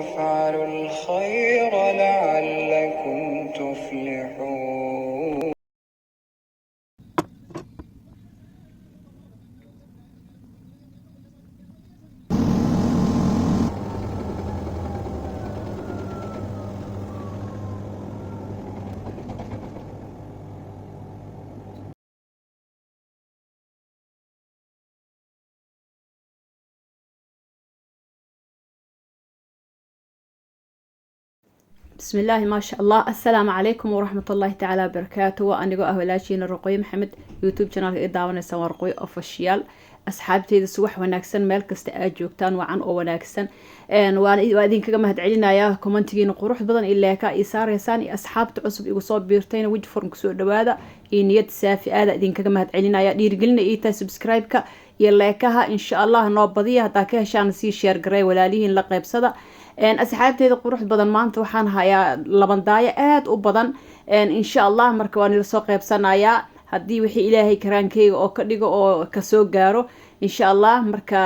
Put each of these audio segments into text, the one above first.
وافعلوا الخير لعلكم تفلحون. بسم الله ما شاء الله. السلام عليكم ورحمة الله تعالى وبركاته. وأنا جو أهلاشين الرقية محمد يوتيوب قناة إداونا سوى رقية أوفيشيال. أصحابتي سوح وناكسن مeel kasta aad joogtaan wacan oo wanaagsan waan idinkaga mahadcelinayaa commentigiina qurux badan ilaa ka isaareysaan iyo asxaabta cusub igu soo biirtayna wajh form ku soo dhawaada iyo niyad saafi aad idinkaga mahadcelinayaa dhiirigelina iyo taa subscribe-ka iyo leekaha insha Allah noo badiya hadaa ka heshaan si share garay walaalihiin la qaybsada asxaabteeda qurux badan maanta waxaan hayaa labandaayo aad u badan insha Allah marka waan ila soo qaybsanayaa haddii wixii ilaahay karaankeyga oo ka dhigo oo ka soo gaaro insha Allah marka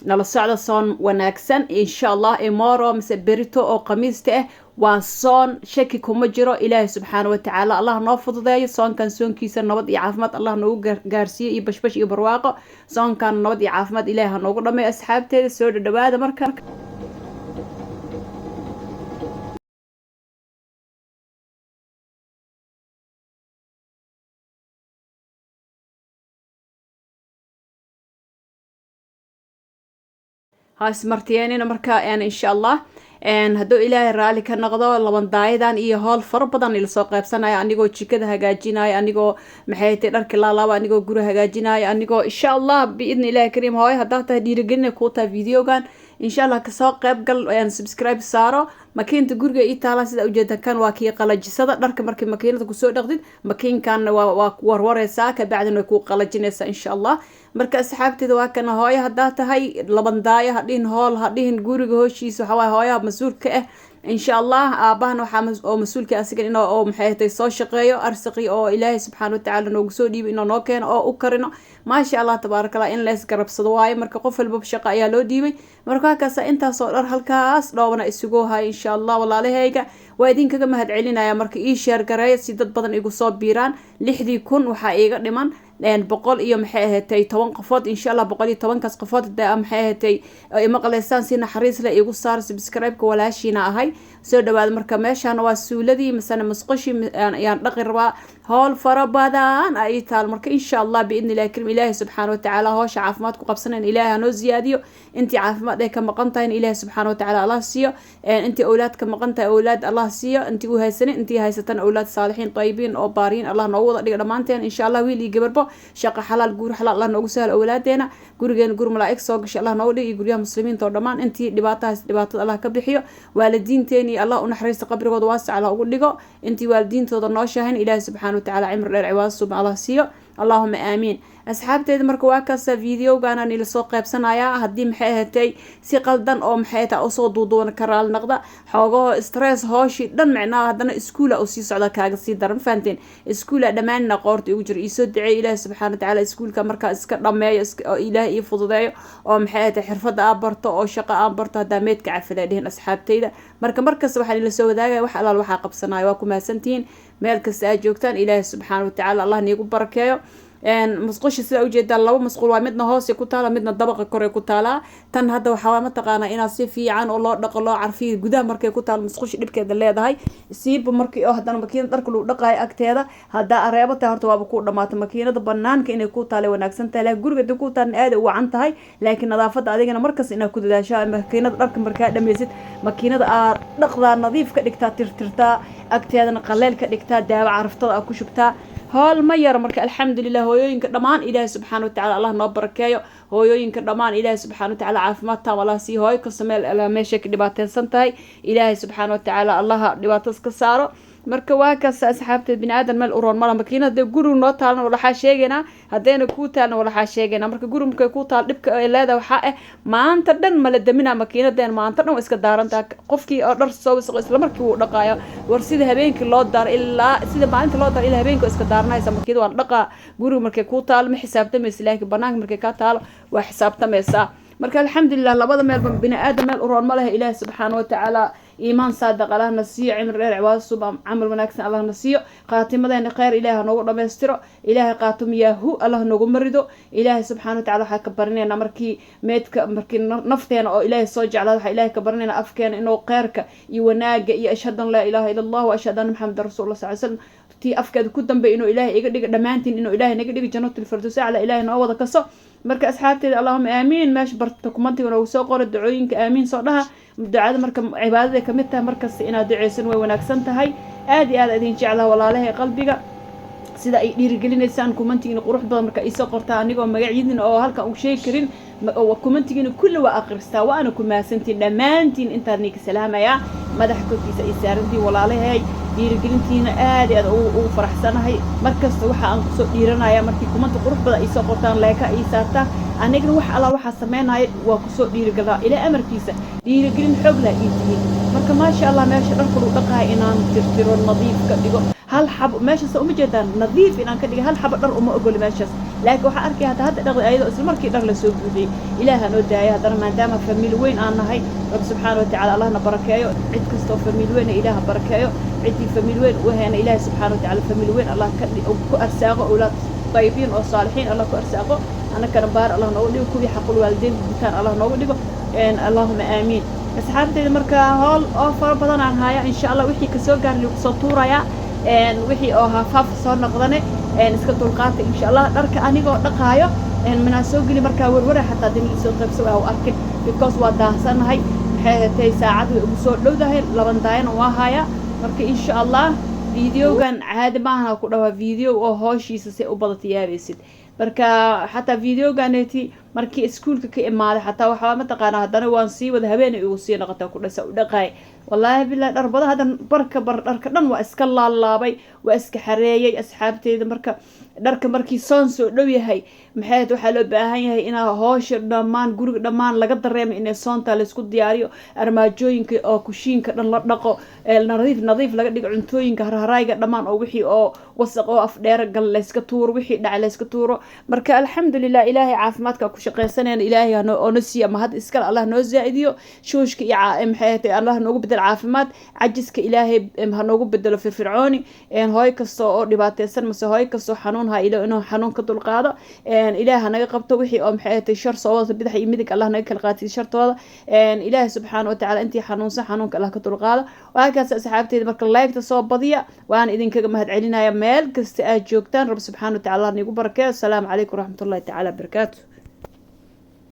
nala socda soon wanaagsan insha Allah imoro mise berito oo khamiista ah waa soon shaki kuma jiro ilaahay subxaanahu wa ta'ala Allah noo fududeeyo soonkan soonkiisa nabad iyo caafimaad Allah noogu gaarsiiyo iyo bashbash iyo barwaaqo soonkan nabad iyo caafimaad ilaahay noogu dhameeyo asxaabteeda soo dhawaada marka هاس مرتين مركا إن شاء الله هدو إلهي رالي كنقضو لبندايدان iyo hool fara badan ila soo qaybsanaya anigoo jikada hagaajinaya anigoo maxay tahay dharka laalaaba anigoo guri hagaajinaya anigoo insha Allah biidna ilaahi kariim hooyo hadaa tahay dhiirigelin ku taa videogan insha Allah ka soo qayb gal subscribe saaro makiinta guriga ii taala sida ujeedan kan waa kii qalajisada dharka markii makiinada ku soo dhaqdid makiinkan waa warwareysa ka bacdina ku qalajinaysa insha Allah marka asxaabteeda waa kana hooyo hadaa tahay labandaayo hadin hool hadin guriga hooshiisa waxa waa hooyo mas'uulka ah insha Allah aabahana waxa oo mas'uulka asiga inoo oo maxay tahay soo shaqeeyo arsaqi oo ilaahay subxaanahu wa ta'ala noogu soo dhiibay inoo noo keeno oo u karino ما شاء الله تبارك الله إن ليس قرب صدواي مركا قفل ببشقة يا لو ديبي مركا كاسا انتا صور هالكاس دوبنا اسوغوها إن شاء الله والله لهيقا وإذن كاقا مهد علينا يا مركا إي شير قرايا سيداد بدن إيقو صوب بيران لحدي كون وحا إيقا لمن لأن بقول إيو محيهتي 10 قفوت إن شاء الله بقولي 10 كاس قفوت دا محيهتي مقليسان سينا حريص لا إيقو صار سبسكرايب ولا شينا أهي سو دواد مركا ماشان واسولدي مثلا مسقشي يعني نقر هول فربادان أي تال مركا إن شاء الله بإذن الله كريم إلهي سبحانه وتعالى هوش عافماتكو قبسنا إن إلهي هنو زياديو انتي عافمات ديكا مقنطين إلهي سبحانه وتعالى الله سيو انتي أولادك مقنطين أولاد الله سيو انتي وهيسنين انتي هيستان أولاد صالحين طيبين أو بارين الله نووض لك دمانتين إن شاء الله ويلي قبربو شاقة حلال قور حلال الله نوغو سهل أولادينا قورجين قور ملايك سوق إن شاء الله نوولي يقوليها مسلمين طور دمان انتي دباتات الله كبحيو والدين تاني الله ونحريس قبر قد واسع الله أقول لكو انتي والدين تضناشهن إلهي سبحانه وتعالى عمر العواز سبحانه الله سيو اللهم آمين asxaabteeda marka waa kaasa videogaana nila soo qaybsanayaa haddii maxay ahatay si qaldan oo maxay taa usoo duuduwan karaal naqda xoogaho stress hooshi dhan macnaa haddana iskuula oo sii socda kaaga sii daran fahanteen iskuula dhammaanna qoorta igu jiro iisoo duceey ilaahi subxaana watacaala iskuulka markaa iska dhammeeyo oo ilaahi ii fududeeyo oo maxay ahatay xirfadda aan barto oo shaqo aan barto haddaa meedka cafiday dhihin asxaabteyda markasta waxaa nila soo wadaagaya wax alaal waxaa qabsanaya waa ku mahadsantihiin meel kasta aad joogtaan ilaahi subxaana watacaala allah niigu barakeeyo مسقوش سida ujeeda laba masquul waa midna hoos ku taala midna dabaqa kore ku taala tan hadda waxa ma taqaana ina si fiican oo loo dhaqo loo carfiyo gudaha markay ku taal masquush dhibkeeda leedahay siiba markii oo hadana makiinada dharka lagu dhaqay agteeda hada areebata horta waa ku dhamaatay makiinada banaanka inay ku taale wanaagsan tahay guriga ku taal aad u wacan tahay laakiin nadaafada adigana markaas ina ku dadaasho makiinada dharka markaa dhameysid makiinada aad dhaqda nadiif ka dhigtaa tirtirta agteedana qaleel ka dhigtaa daawo caraftada ku shubtaa هول ما يرى مرك الحمد لله هويوينك دمان إلهي سبحانه وتعالى الله نبر كيو هويوينك دمان إلهي سبحانه وتعالى عافمتها ولا سي هوي كسمال على ماشيك دباتين سنتهاي إلهي سبحانه وتعالى الله دباتس كساره marka waa kaas asxaabteed bini'aadan meel uroon mala makiinada guriga noo taalna walaxa sheegayna hadeena ku taalna walaxa sheegayna marka guriga ku taal dhibka ay leedahay waxa ah maanta dhan mala damina makiinadeen maanta dhan iska daaranta qofkii oo dhar soo wasaq isla markii uu dhaqaayo war sida habeenkii loo daar ilaa sida maalinta loo daar ilaa habeenkii iska daarnaysa makiinada waan dhaqa guriga markay ku taal ma xisaabtamaysa laakiin banaanka markay ka taal waa xisaabtamaysa marka alxamdulilah labada meelba bini aadam meel u roon ma lehe ilaahi subxaana watacaala iimaan saadiq allahna siiyo cimri dheer cibaado suba camal wanaagsan allahna siiyo qaatimadeena kheyr ilaahi ha noogu dhammaystiro ilaahay qaatum yaahu allah noogu marido ilaahay subxaana watacaala waxaa ka barinaynaa markii markii nafteena oo ilaahay soo jeclaada waxaa ilaahay ka barinaynaa afkeena inuu kheyrka iyo wanaaga iyo ashhadu an laa ilaaha ila allah wa ashhadu anna maxamedan rasuulullah sal slam tii afkeeda ku dambeey inuu ilaahay iga dhigo dhammaantiin inuu ilaahay naga dhigo jannatul firdaws acla ilaahay noo wada kaso marka asxaabteeda allahuma aamiin meesha barta kumantiga noogu soo qora ducooyinka aamiin soo dhaha ducada marka cibaadada kamid tahay markasta inaad duceysan way wanaagsan tahay aad iyo aad idin jeclaha walaalahay qalbiga sida ay dhiirigelinaysaan kumantigiina qurux badan marka isoo qortaa anigoo magacyadin oo halkan u sheegi karin kumantigiina kulli waa akhristaa waana ku mahadsantiin dhammaantiin intaad niga salaamaya madaxa korkiisa ay saarantiin walaalahay dhiirigelintiina aad iyo aad ugu faraxsanahay markasta waxa aan kusoo dhiiranaya markii kumanta qurux badan isoo qortaan leeka ay saartaa anigana wax alla waxaa sameynaya waa kusoo dhiirigelaa ilaa amarkiisa dhiirigelin xoog leh ii tihiin marka maasha allah meesha dharka lagu dhaqahay inaan tirtiro nadiif ka dhigo hal xabo meeshaas uma jeedaan nadiif inaan ka dhigo hal xabo dhar uma ogoli meeshaas laakiin waxaa arkaya hadda dhaqi ayadoo isla markii dhar la soo buuxiyey ilaaha noo daaya haddana maadaama famiil weyn aan nahay rabbi subxaana watacaala allahna barakeeyo cid kastoo famiil weyn ilaaha barakeeyo ciddii famiil weyn u heena ilaahi subxaana watacaala famiil weyn allah ku arsaaqo awlaad طيبين أو صالحين الله كأرساقه أنا كان بار الله نقول كوي حق الوالدين بتان الله نقول اللهم آمين أصحابتي مركا هول أوفر بدن عن هاي إن شاء الله وحي كسوقر اللي صوتورة يا وحي أو هفاف صار نقدنه نسكتوا القات إن شاء الله درك أنا جو دقايا من السوق اللي مركا ورورة حتى دم السوق بسوي أو أركب because وده سن هاي تي ساعات وبسوق لو ده لبنداين وهايا مركا إن شاء الله فيديوغان عادي maahan ku dhawa video oo hooshiisa si u bada tiyaaraysid marka xataa videoganeti markii iskuulka ka imaaday xataa waxa ma taqaan hadana waan sii wada habeenay ugu sii noqotay ku dhasa u dhaqay wallahi billaah dharbada hadan barka dharka dhan waa iska laalaabay waa iska xareeyay asxaabteeda marka dharka markii soon soo dhow yahay maxay waxa loo baahan yahay in hoosha dhamaan guriga dhamaan laga dareemo in soonta la isku diyaariyo armaajooyinka oo kushiinka dhan la dhaqo nadiif laga dhigo cuntooyinka harharayga dhamaan oo wixii oo wasaq oo af dheer gal la iska tuuro wixii dhac la iska tuuro marka alxamdulillah ilaahay caafimaadka ku shaqeysanayna ilaahay oo nasiya ma had iska Allah noo zaaidiyo shooshka iyo maxay Allah noogu bedel caafimaad cajiska ilaahay ha noogu bedelo firfircooni hooy kasto oo dhibaateysan mise hooy kasto xanuun ha inuu xanuun ka dulqaado ilaahay naga qabto wixii oo maxay shar soo wada bidix iyo midig Allah naga kala qaatay shartooda ilaahay subxaanahu wa ta'ala intii xanuunka Allah ka dulqaado waakaas asxaabteeda marka like soo badiya waan idinkaga mahad celinaya meel kasta aad joogtaan rabbi subxaanahu wa ta'ala nagu barakeeyo assalamu alaykum waraxmatullaahi ta'ala barakaatuh